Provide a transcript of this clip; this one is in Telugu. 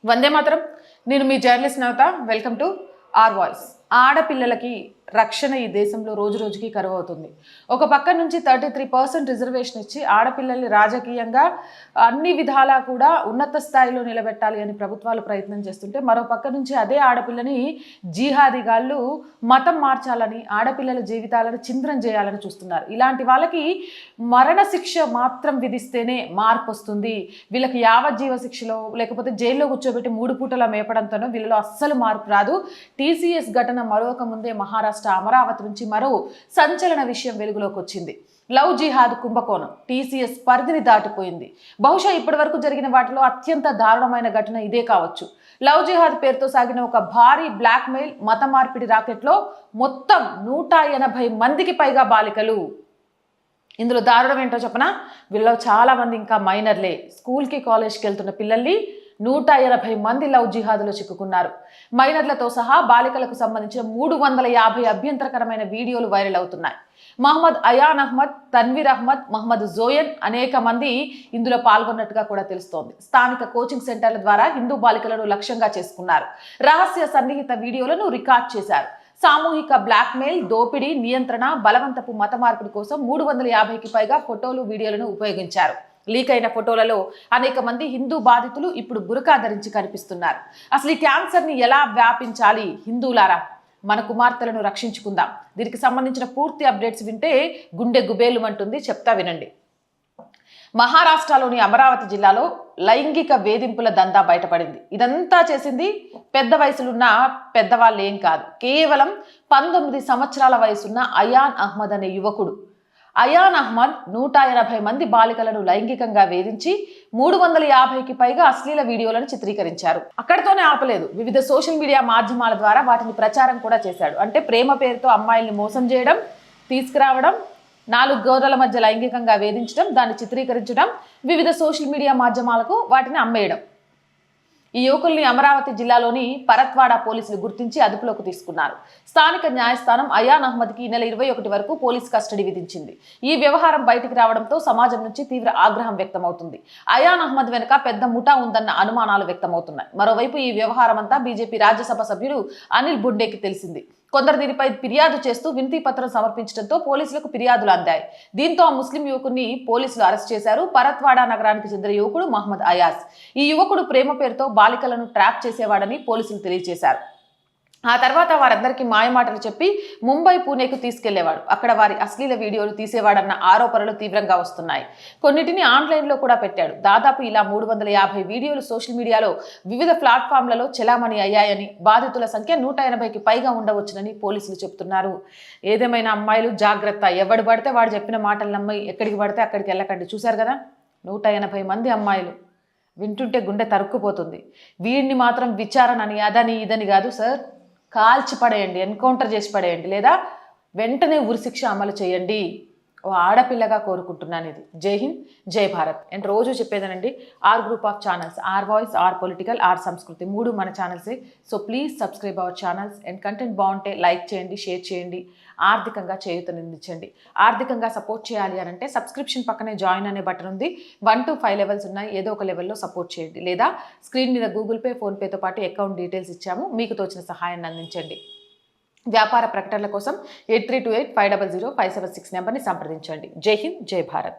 వందే మాతరం. నేను మీ journalist Navata. Welcome to R voice. ఆడపిల్లలకి రక్షణ ఈ దేశంలో రోజు రోజుకి కరువు అవుతుంది. ఒక పక్క నుంచి 33% రిజర్వేషన్ ఇచ్చి ఆడపిల్లల్ని రాజకీయంగా అన్ని విధాలా కూడా ఉన్నత స్థాయిలో నిలబెట్టాలి అని ప్రభుత్వాలు ప్రయత్నం చేస్తుంటే, మరో పక్క నుంచి అదే ఆడపిల్లని జిహాదీగాళ్ళు మతం మార్చాలని, ఆడపిల్లల జీవితాలను చింద్రం చేయాలని చూస్తున్నారు. ఇలాంటి వాళ్ళకి మరణశిక్ష మాత్రం విధిస్తేనే మార్పు వస్తుంది, వీళ్ళకి యావజ్జీవ శిక్షలో లేకపోతే జైల్లో కూర్చోబెట్టి 3 పూటల మేపడంతోనో వీళ్ళలో అస్సలు మార్పు రాదు. టీసీఎస్ ఘటన మరొక ముందే మహారాష్ట్ర అమరావతి నుంచి మరో సంచలన విషయం వెలుగులోకి వచ్చింది. లవ్ జిహాద్ కుంభకోణం టీసీఎస్ పరిధిని దాటిపోయింది. బహుశా ఇప్పటి వరకు జరిగిన వాటిలో అత్యంత దారుణమైన ఘటన ఇదే కావచ్చు. లవ్ జిహాద్ పేరుతో సాగిన ఒక భారీ బ్లాక్మెయిల్ మత మార్పిడి రాకెట్లో మొత్తం 180 మందికి పైగా బాలికలు. ఇందులో దారుణం ఏంటో చెప్పనా, వీళ్ళలో చాలా మంది ఇంకా మైనర్లే. స్కూల్కి కాలేజ్కి వెళ్తున్న పిల్లల్ని 180 మంది లవ్ జిహాద్లో చిక్కుకున్నారు. మైనర్లతో సహా బాలికలకు సంబంధించిన 350 అభ్యంతరకరమైన వీడియోలు వైరల్ అవుతున్నాయి. మహమ్మద్ అయాన్ అహ్మద్, తన్వీర్ అహ్మద్, మహమ్మద్ జోయన్ అనేక మంది ఇందులో పాల్గొన్నట్టుగా కూడా తెలుస్తోంది. స్థానిక కోచింగ్ సెంటర్ల ద్వారా హిందూ బాలికలను లక్ష్యంగా చేసుకున్నారు. రహస్య సన్నిహిత వీడియోలను రికార్డ్ చేశారు. సామూహిక బ్లాక్మెయిల్, దోపిడీ, నియంత్రణ, బలవంతపు మత మార్పిడి కోసం 350కి పైగా ఫోటోలు, వీడియోలను ఉపయోగించారు. లీక్ అయిన ఫోటోలలో అనేక మంది హిందూ బాధితులు ఇప్పుడు బురకా ధరించి కనిపిస్తున్నారు. అసలు ఈ క్యాన్సర్ని ఎలా వ్యాపించాలి? హిందువులారా, మన కుమార్తెలను రక్షించుకుందాం. దీనికి సంబంధించిన పూర్తి అప్డేట్స్ వింటే గుండె గుబేలుమంటుంది. చెప్తా వినండి. మహారాష్ట్రలోని అమరావతి జిల్లాలో లైంగిక వేధింపుల దందా బయటపడింది. ఇదంతా చేసింది పెద్ద వయసులున్న పెద్దవాళ్ళు ఏం కాదు, కేవలం 19 సంవత్సరాల వయసున్న అయాన్ అహ్మద్ అనే యువకుడు. అయాన్ అహ్మద్ 180 మంది బాలికలను లైంగికంగా వేధించి 350కి పైగా అశ్లీల వీడియోలను చిత్రీకరించారు. అక్కడితోనే ఆపలేదు, వివిధ సోషల్ మీడియా మాధ్యమాల ద్వారా వాటిని ప్రచారం కూడా చేశాడు. అంటే ప్రేమ పేరుతో అమ్మాయిల్ని మోసం చేయడం, తీసుకురావడం, 4 గోడల మధ్య లైంగికంగా వేధించడం, దాన్ని చిత్రీకరించడం, వివిధ సోషల్ మీడియా మాధ్యమాలకు వాటిని అమ్మేయడం. ఈ యువకుల్ని అమరావతి జిల్లాలోని పరత్వాడ పోలీసులు గుర్తించి అదుపులోకి తీసుకున్నారు. స్థానిక న్యాయస్థానం అయాన్ అహ్మద్కి ఈ నెల 21 వరకు పోలీస్ కస్టడీ విధించింది. ఈ వ్యవహారం బయటికి రావడంతో సమాజం నుంచి తీవ్ర ఆగ్రహం వ్యక్తమవుతుంది. అయాన్ అహ్మద్ వెనుక పెద్ద ముఠా ఉందన్న అనుమానాలు వ్యక్తమవుతున్నాయి. మరోవైపు ఈ వ్యవహారం అంతా బీజేపీ రాజ్యసభ సభ్యుడు అనిల్ బుండేకి తెలిసింది. కొందరు దీనిపై ఫిర్యాదు చేస్తూ వినతి పత్రం సమర్పించడంతో పోలీసులకు ఫిర్యాదులు అందాయి. దీంతో ఆ ముస్లిం యువకుడిని పోలీసులు అరెస్ట్ చేశారు. పరత్వాడ నగరానికి చెందిన యువకుడు మహమ్మద్ అయాజ్. ఈ యువకుడు ప్రేమ పేరుతో బాలికలను ట్రాప్ చేసేవాడని పోలీసులు తెలియజేశారు. ఆ తర్వాత వారందరికీ మాయమాటలు చెప్పి ముంబై, పూణేకు తీసుకెళ్లేవాడు. అక్కడ వారి అశ్లీల వీడియోలు తీసేవాడన్న ఆరోపణలు తీవ్రంగా వస్తున్నాయి. కొన్నిటిని ఆన్లైన్లో కూడా పెట్టాడు. దాదాపు ఇలా 350 వీడియోలు సోషల్ మీడియాలో వివిధ ప్లాట్ఫామ్లలో చెలామణి అయ్యాయని, బాధితుల సంఖ్య 180కి పైగా ఉండవచ్చునని పోలీసులు చెబుతున్నారు. ఏదేమైనా అమ్మాయిలు జాగ్రత్త, ఎవడు పడితే వాడు చెప్పిన మాటలు నమ్మి ఎక్కడికి పడితే అక్కడికి వెళ్ళకండి. చూశారు కదా, 180 మంది అమ్మాయిలు. వింటుంటే గుండె తరుక్కుపోతుంది. వీడిని మాత్రం విచారణ అని అదని ఇదని కాదు సార్, కాల్చి పడేయండి, ఎన్కౌంటర్ చేసి పడేయండి, లేదా వెంటనే ఉరిశిక్ష అమలు చేయండి. ఓ ఆడపిల్లగా కోరుకుంటున్నాను ఇది. జై హింద్, జై భారత్. అండ్ రోజు చెప్పేదనండి, R group of channels, R voice, R political, R Sanskriti, 3 మన ఛానల్సే. So please subscribe our channels. And content బాగుంటే లైక్ చేయండి, షేర్ చేయండి, ఆర్థికంగా చేయూతనిందించండి. ఆర్థికంగా సపోర్ట్ చేయాలి అని అంటే సబ్స్క్రిప్షన్ పక్కనే జాయిన్ అనే బటన్ ఉంది. 1 to 5 లెవెల్స్ ఉన్నాయి. ఏదో ఒక లెవెల్లో సపోర్ట్ చేయండి, లేదా స్క్రీన్ మీద గూగుల్ పే, ఫోన్పేతో పాటు అకౌంట్ డీటెయిల్స్ ఇచ్చాము, మీకు తోచిన సహాయాన్ని అందించండి. వ్యాపార ప్రకటనల కోసం 8328500576 నెంబర్ని సంప్రదించండి. జై హింద్, జై భారత్.